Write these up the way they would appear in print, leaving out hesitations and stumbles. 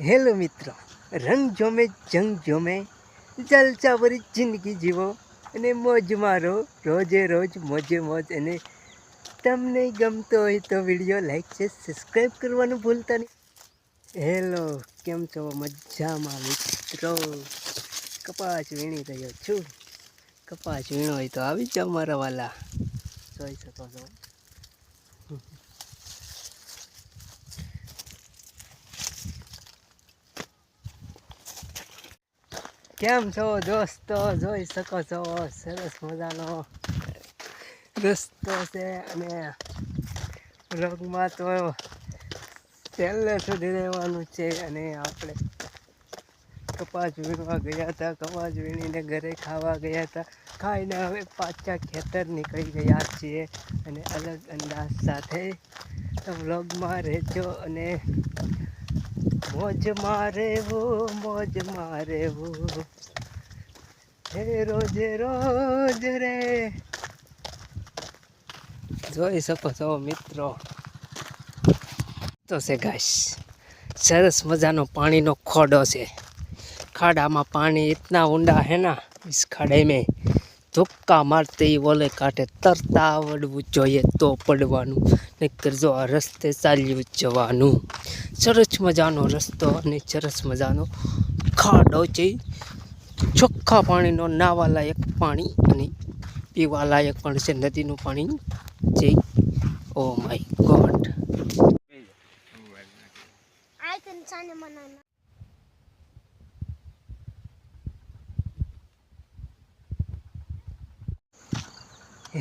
Hello મિત્રો, રંગ જોમે જંગ જોમે જલસા ભરી જિંદગી જીવો અને મોજ મારો રોજે રોજ મોજે મોજ. અને તમને ગમતો હોય તો વિડીયો લાઈક છે, સબસ્ક્રાઈબ કરવાનું ભૂલતા નહીં. હેલો, કેમ છો? મજામાં મિત્રો. કપાસ વીણી રહ્યો છું. કપાસ વીણો હોય તો આવી જાઓ મારા વાલા. જોઈ શકો છો. કેમ છો દોસ્તો? જોઈ શકો છો સરસ મજાનો રસ્તો છે અને વ્લોગમાં તો છેલ્લે સુધી રહેવાનું છે. અને આપણે કપાસ વીણવા ગયા હતા, કપાસ વીણીને ઘરે ખાવા ગયા હતા. ખાઈને હવે પાછા ખેતર નીકળી ગયા છીએ અને અલગ અંદાજ સાથે વ્લોગમાં રહેજો અને મોજમાં રહેવું હે રોજે રોજ રે. જોઈ શકો છો મિત્રો. તો છે ગાઈસ, સરસ મજાનો પાણીનો ખોડો છે. ખાડામાં पानी इतना ऊंडा है ना, इस खाड़े में धक्का मारते ही बोले काटे तरता आवड़વું જોઈએ તો પડવાનું, નહીંતર જો આ રસ્તે ચાલ્યું જવાનું. સરસ મજાનો રસ્તો અને સરસ મજાનો ખાડો છે. ચોખ્ખા પાણીનો નાવા લાયક પાણી અને પીવા લાયક પણ છે. નદીનું પાણી છે. Oh my God.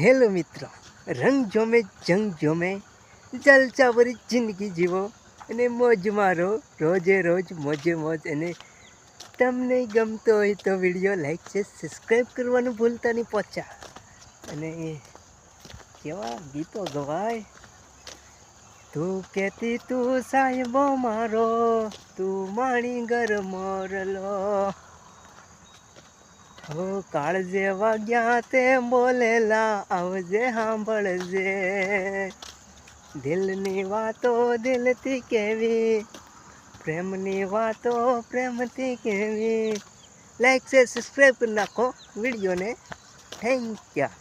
હેલો મિત્રો, રંગ જોમે જંગ જોમે જલસા ભરી જિંદગી જીવો અને મોજ મારો રોજે રોજ મોજે મોજ. અને તમને ગમતો હોય તો વિડીયો લાઈક છે, સબસ્ક્રાઈબ કરવાનું ભૂલતા નહીં પહોંચા. અને કેવા ગીતો ગવાય. તું કહેતી તું સાહેબો મારો, તું માણી ઘર મોરલો. હો કાળજે વાગ્યા તે બોલેલા, આવજે સાંભળજે. દિલની વાતો દિલથી કહેવી, પ્રેમની વાતો પ્રેમથી કહેવી. લાઈક છે, સબસ્ક્રાઈબ કરી નાખો વિડીયોને. Thank you.